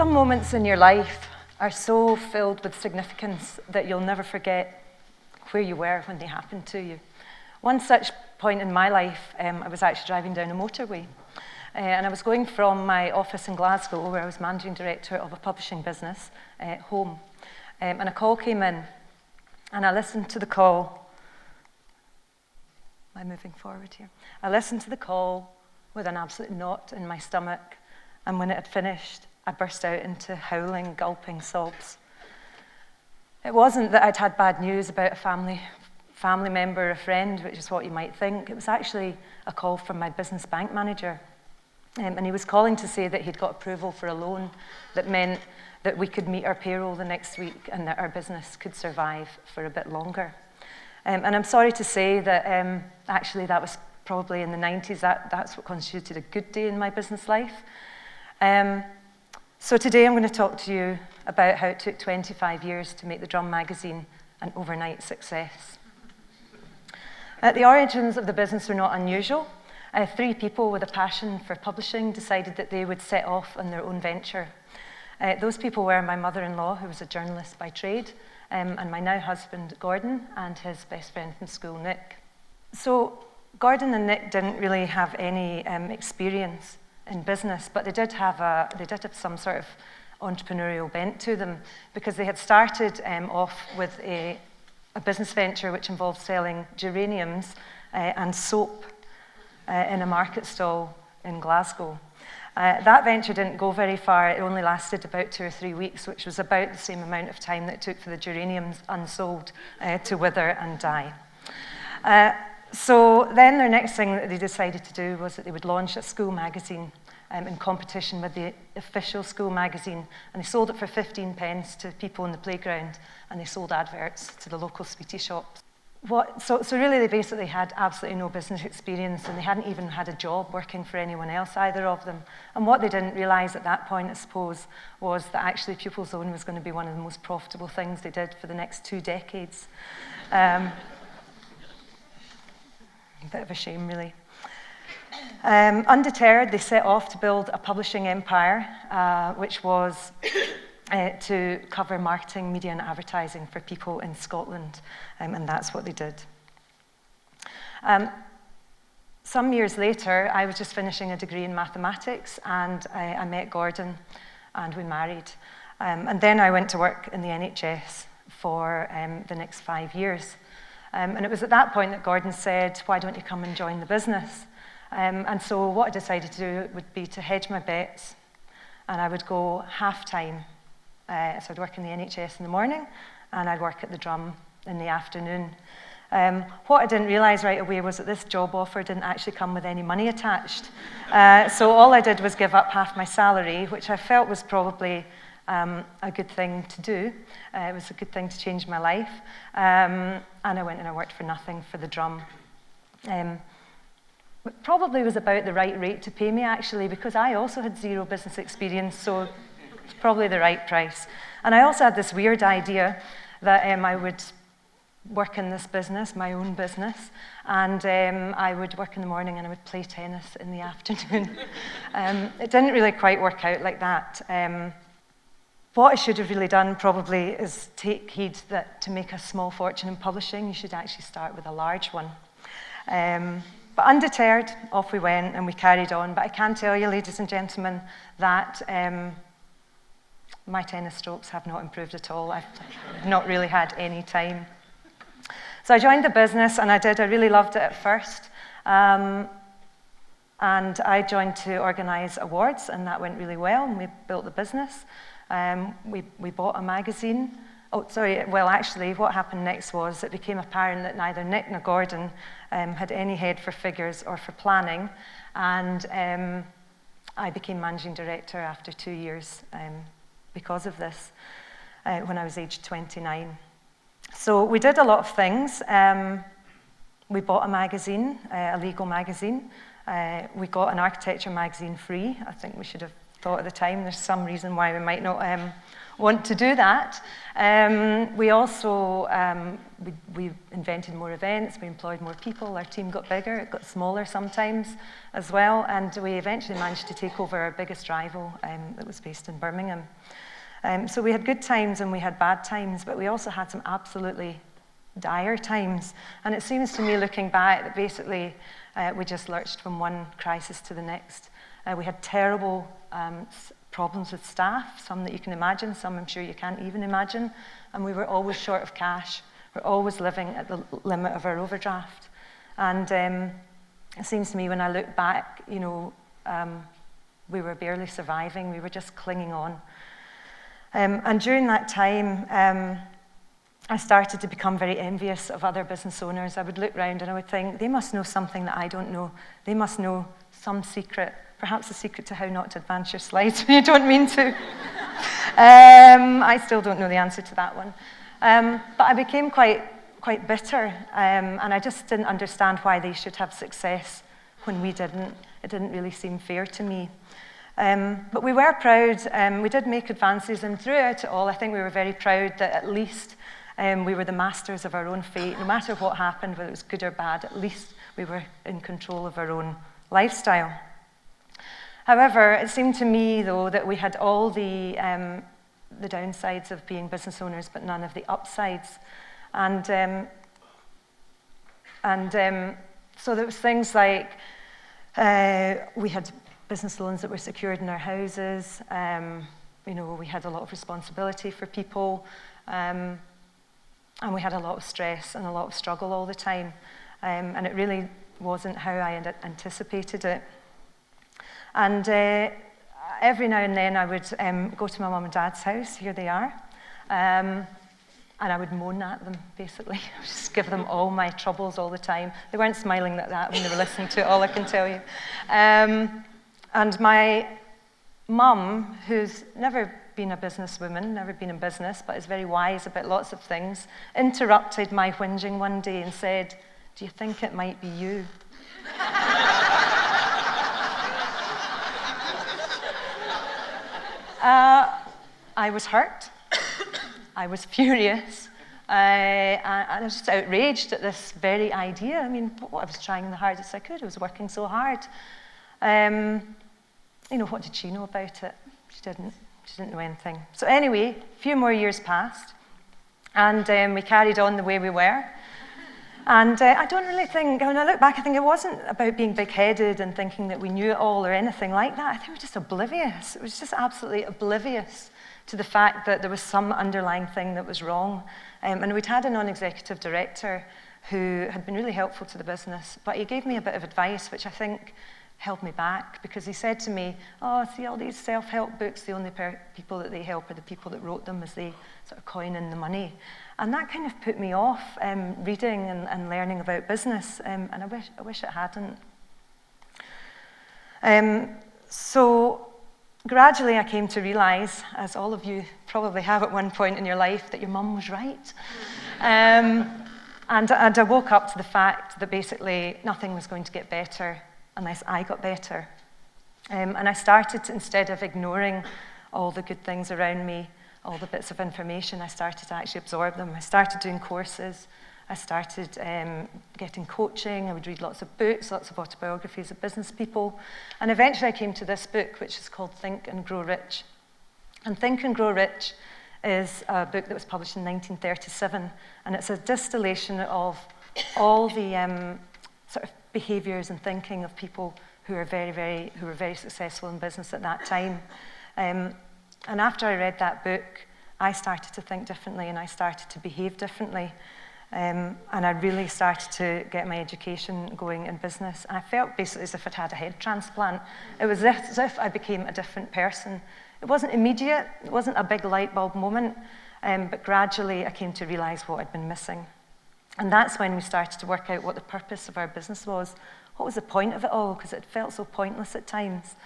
Some moments in your life are so filled with significance that you'll never forget where you were when they happened to you. One such point in my life, I was actually driving down a motorway, and I was going from my office in Glasgow, where I was managing director of a publishing business, home. And a call came in, and I listened to the call. Am I moving forward here? I listened to the call with an absolute knot in my stomach, and when it had finished, I burst out into howling, gulping sobs. It wasn't that I'd had bad news about a family member or a friend, which is what you might think. It was actually a call from my business bank manager. And he was calling to say that he'd got approval for a loan that meant that we could meet our payroll the next week and that our business could survive for a bit longer. And I'm sorry to say that actually that was probably in the 90s. That's what constituted a good day in my business life. So today I'm going to talk to you about how it took 25 years to make the Drum magazine an overnight success. The origins of the business were not unusual. 3 people with a passion for publishing decided that they would set off on their own venture. Those people were my mother-in-law, who was a journalist by trade, and my now husband, Gordon, and his best friend from school, Nick. So Gordon and Nick didn't really have any experience in business, but they did have some sort of entrepreneurial bent to them, because they had started off with a business venture which involved selling geraniums and soap in a market stall in Glasgow. That venture didn't go very far. It only lasted about 2 or 3 weeks, which was about the same amount of time that it took for the geraniums unsold to wither and die. So then their next thing that they decided to do was that they would launch a school magazine in competition with the official school magazine, and they sold it for 15 pence to people in the playground, and they sold adverts to the local sweetie shops. So really they basically had absolutely no business experience, and they hadn't even had a job working for anyone else, either of them. And what they didn't realise at that point, I suppose, was that actually Pupils Own was going to be one of the most profitable things they did for the next 2 decades. A bit of a shame, really. Undeterred, they set off to build a publishing empire, which was to cover marketing, media, and advertising for people in Scotland, and that's what they did. Some years later, I was just finishing a degree in mathematics, and I met Gordon, and we married. And then I went to work in the NHS for the next 5 years. And it was at that point that Gordon said, "Why don't you come and join the business?" And so what I decided to do would be to hedge my bets, and I would go half-time. So I'd work in the NHS in the morning, and I'd work at the Drum in the afternoon. What I didn't realise right away was that this job offer didn't actually come with any money attached. So all I did was give up half my salary, which I felt was probably a good thing to do. It was a good thing to change my life. And I went and I worked for nothing for the Drum. It probably was about the right rate to pay me, actually, because I also had 0 business experience, so it's probably the right price. And I also had this weird idea that I would work in this business, my own business, and I would work in the morning and I would play tennis in the afternoon. It didn't really quite work out like that. What I should have really done probably is take heed that to make a small fortune in publishing, you should actually start with a large one. But undeterred, off we went and we carried on. But I can tell you, ladies and gentlemen, that my tennis strokes have not improved at all. I've not really had any time. So I joined the business, and I really loved it at first. And I joined to organise awards, and that went really well, and we built the business. We bought a magazine. Well, actually, what happened next was it became apparent that neither Nick nor Gordon had any head for figures or for planning, and I became managing director after 2 years because of this, when I was aged 29. So we did a lot of things. We bought a magazine, a legal magazine. We got an architecture magazine free. I think we should have thought at the time. There's some reason why we might not want to do that. We also we invented more events, we employed more people, our team got bigger, it got smaller sometimes as well, and we eventually managed to take over our biggest rival that was based in Birmingham. So we had good times and we had bad times, but we also had some absolutely dire times. And it seems to me, looking back, that basically we just lurched from one crisis to the next. We had terrible problems with staff, some that you can imagine, some I'm sure you can't even imagine, and we were always short of cash. We're always living at the limit of our overdraft. And it seems to me, when I look back, you know, we were barely surviving, we were just clinging on. And during that time, I started to become very envious of other business owners. I would look around and I would think, they must know something that I don't know. They must know some secret, perhaps a secret to how not to advance your slides when you don't mean to. I still don't know the answer to that one. But I became quite bitter, and I just didn't understand why they should have success when we didn't. It didn't really seem fair to me. But we were proud. We did make advances, and throughout it all, I think we were very proud that at least we were the masters of our own fate. No matter what happened, whether it was good or bad, at least we were in control of our own lifestyle. However, it seemed to me, though, that we had all the downsides of being business owners, but none of the upsides. And so there was things like we had business loans that were secured in our houses. You know, we had a lot of responsibility for people. And we had a lot of stress and a lot of struggle all the time. And it really wasn't how I had anticipated it. And every now and then I would go to my mum and dad's house, here they are, and I would moan at them, basically. I would just give them all my troubles all the time. They weren't smiling like that when they were listening to it, all I can tell you. And my mum, who's never been a businesswoman, never been in business, but is very wise about lots of things, interrupted my whinging one day and said, "Do you think it might be you?" I was hurt. I was furious. I was just outraged at this very idea. I mean, I was trying the hardest I could. I was working so hard. You know, what did she know about it? She didn't know anything. So anyway, a few more years passed, and we carried on the way we were. And I don't really think, when I look back, I think it wasn't about being big-headed and thinking that we knew it all or anything like that. I think we were just oblivious. It was just absolutely oblivious to the fact that there was some underlying thing that was wrong. And we'd had a non-executive director who had been really helpful to the business, but he gave me a bit of advice, which I think held me back, because he said to me, "Oh, see all these self-help books, the only people that they help are the people that wrote them as they sort of coin in the money." And that kind of put me off reading and learning about business, and I wish it hadn't. So gradually I came to realise, as all of you probably have at one point in your life, that your mum was right. And I woke up to the fact that basically nothing was going to get better unless I got better. And I started to, instead of ignoring all the good things around me, all the bits of information, I started to actually absorb them. I started doing courses. I started getting coaching. I would read lots of books, lots of autobiographies of business people. And eventually I came to this book, which is called Think and Grow Rich. And Think and Grow Rich is a book that was published in 1937. And it's a distillation of all the sort of behaviors and thinking of people who were very successful in business at that time. And after I read that book, I started to think differently and I started to behave differently. And I really started to get my education going in business. And I felt basically as if I'd had a head transplant. It was as if I became a different person. It wasn't immediate, it wasn't a big light bulb moment, but gradually I came to realize what I'd been missing. And that's when we started to work out what the purpose of our business was. What was the point of it all? Because it felt so pointless at times.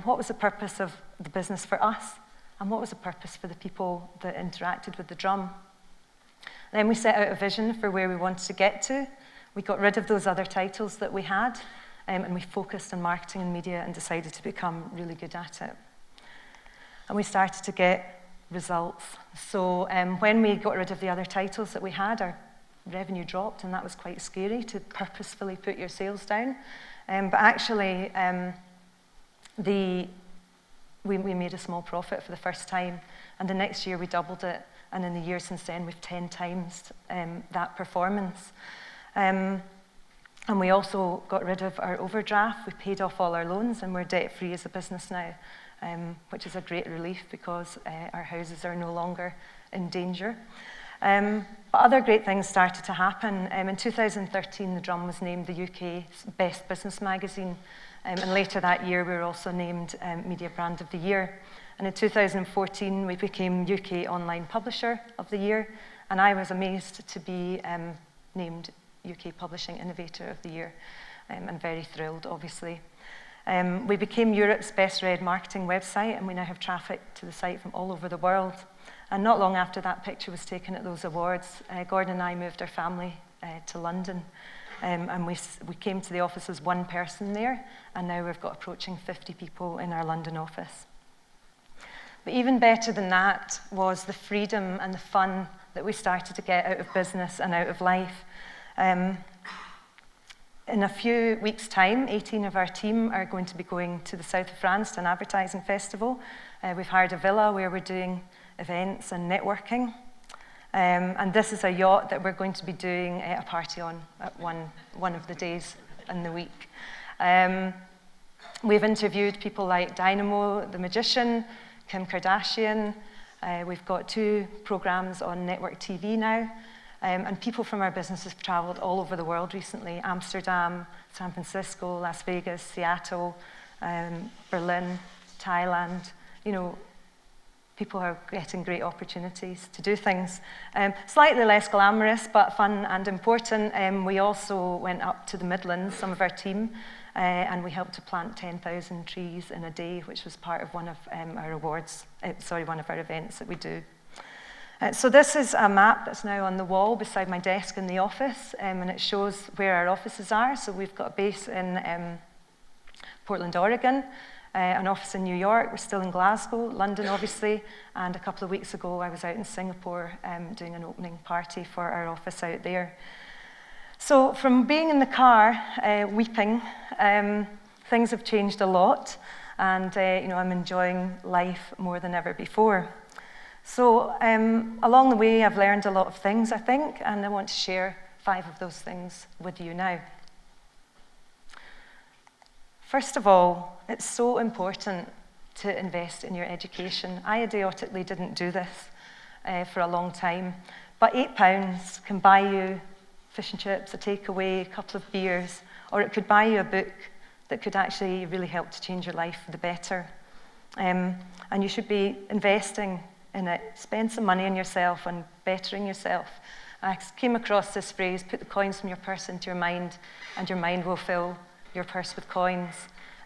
What was the purpose of the business for us? And what was the purpose for the people that interacted with the drum? Then we set out a vision for where we wanted to get to. We got rid of those other titles that we had, and we focused on marketing and media and decided to become really good at it. And we started to get results. So when we got rid of the other titles that we had, our revenue dropped, and that was quite scary to purposefully put your sales down. But actually, we made a small profit for the first time, and the next year we doubled it, and in the year since then we've 10 times that performance. And we also got rid of our overdraft. We paid off all our loans, and we're debt-free as a business now, which is a great relief because our houses are no longer in danger. But other great things started to happen. In 2013, The Drum was named the UK's Best Business Magazine, and later that year we were also named Media Brand of the Year. And in 2014, we became UK Online Publisher of the Year, and I was amazed to be named UK Publishing Innovator of the Year, and very thrilled, obviously. We became Europe's best read marketing website, and we now have traffic to the site from all over the world. And not long after that picture was taken at those awards, Gordon and I moved our family to London, and we came to the office as one person there, and now we've got approaching 50 people in our London office. But even better than that was the freedom and the fun that we started to get out of business and out of life. In a few weeks' time, 18 of our team are going to be going to the south of France to an advertising festival. We've hired a villa where we're doing events and networking. And this is a yacht that we're going to be doing a party on at one of the days in the week. We've interviewed people like Dynamo, the magician, Kim Kardashian. We've got 2 programs on network TV now. And people from our business have traveled all over the world recently: Amsterdam, San Francisco, Las Vegas, Seattle, Berlin, Thailand. You know, people are getting great opportunities to do things. Slightly less glamorous, but fun and important. We also went up to the Midlands, some of our team, and we helped to plant 10,000 trees in a day, which was part of one of our awards, one of our events that we do. So this is a map that's now on the wall beside my desk in the office, and it shows where our offices are. So we've got a base in Portland, Oregon, an office in New York. We're still in Glasgow, London, obviously, and a couple of weeks ago I was out in Singapore doing an opening party for our office out there. So from being in the car weeping, things have changed a lot, and I'm enjoying life more than ever before. So along the way, I've learned a lot of things, I think, and I want to share 5 of those things with you now. First of all, it's so important to invest in your education. I idiotically didn't do this for a long time, but £8 can buy you fish and chips, a takeaway, a couple of beers, or it could buy you a book that could actually really help to change your life for the better. And you should be investing in it. Spend some money on yourself and bettering yourself. I came across this phrase: put the coins from your purse into your mind, and your mind will fill your purse with coins.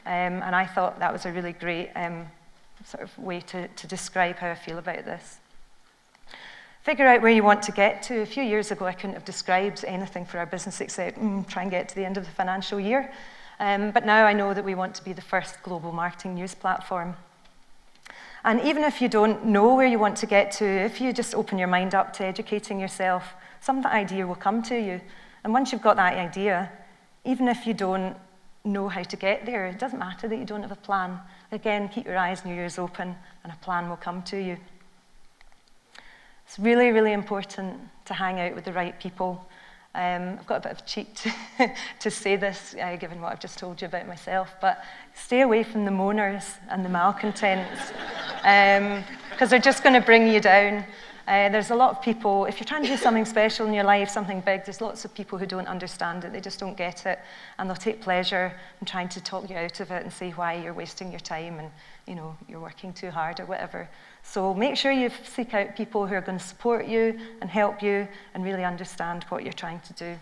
And I thought that was a really great sort of way to describe how I feel about this. Figure out where you want to get to. A few years ago, I couldn't have described anything for our business except try and get to the end of the financial year. But now I know that we want to be the first global marketing news platform. And even if you don't know where you want to get to, if you just open your mind up to educating yourself, some of that idea will come to you. And once you've got that idea, even if you don't know how to get there, it doesn't matter that you don't have a plan. Again, keep your eyes and your ears open, and a plan will come to you. It's really, really important to hang out with the right people. I've got a bit of cheek to say this, given what I've just told you about myself, but stay away from the moaners and the malcontents, because they're just going to bring you down. There's a lot of people, if you're trying to do something special in your life, something big, there's lots of people who don't understand it, they just don't get it, and they'll take pleasure in trying to talk you out of it and say why you're wasting your time and you're working too hard or whatever. So make sure you seek out people who are going to support you and help you and really understand what you're trying to do.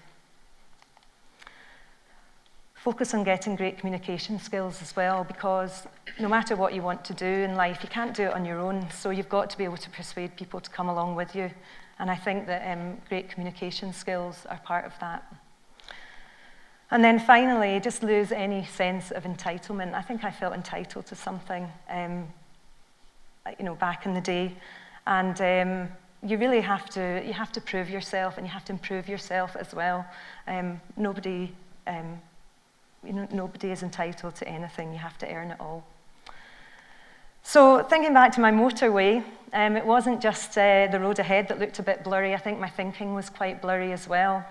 Focus on getting great communication skills as well, because no matter what you want to do in life, you can't do it on your own, so you've got to be able to persuade people to come along with you. And I think that great communication skills are part of that. And then finally, just lose any sense of entitlement. I think I felt entitled to something back in the day. And you really have to prove yourself, and you have to improve yourself as well. Nobody is entitled to anything. You have to earn it all. So thinking back to my motorway, it wasn't just the road ahead that looked a bit blurry. I think my thinking was quite blurry as well.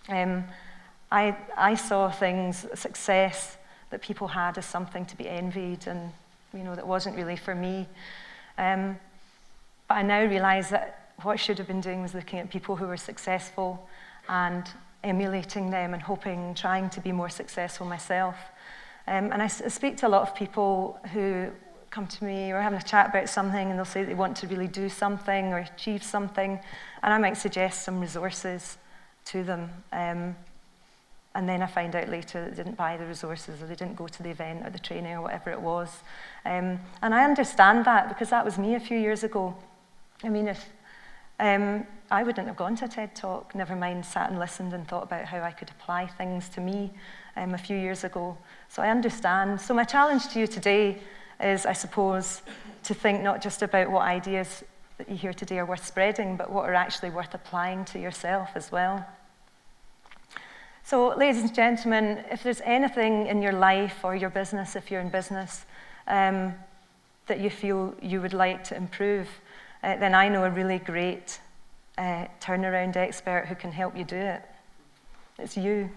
I saw things, success that people had as something to be envied, and that wasn't really for me. But I now realise that what I should have been doing was looking at people who were successful and emulating them and trying to be more successful myself. And I speak to a lot of people who come to me or having a chat about something, and they'll say they want to really do something or achieve something, and I might suggest some resources to them. And then I find out later that they didn't buy the resources, or they didn't go to the event or the training or whatever it was. And I understand that, because that was me a few years ago. I mean, if I wouldn't have gone to a TED Talk, never mind sat and listened and thought about how I could apply things to me a few years ago. So I understand. So my challenge to you today is, I suppose, to think not just about what ideas that you hear today are worth spreading, but what are actually worth applying to yourself as well. So, ladies and gentlemen, if there's anything in your life or your business, if you're in business, that you feel you would like to improve, then I know a really great turnaround expert who can help you do it. It's you.